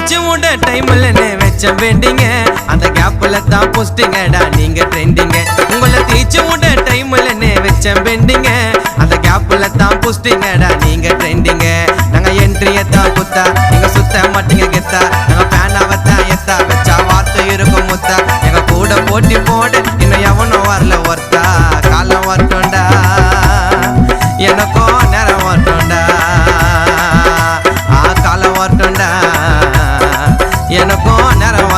தீச்சு மூட டைம்ல வச்ச வேண்டிங்க அந்த கேப்ல தான் போஸ்டிங்கடா நீங்க ட்ரெண்டிங்க உங்களை தீச்சு மூட டைம்ல வச்ச வேண்டிங்க அந்த கேப்ல தான் போஸ்டிங்கடா நீங்க ட்ரெண்டிங்க நாங்க என்ட்ரிய தான் குத்தா நீங்க சுத்த மாட்டீங்க கெத்தா நாங்க பேனாவை தான் எத்தா வச்சா வார்த்தை இருக்கும் முத்தா எங்க கூட போட்டி போடு இன்னும் எவனும் வரல ஒருத்தா காலம் வரட்டும்டா எனக்கும் நேரம் வரட்டும்டா காலம் வரட்டும்டா எனக்கும் நேரம்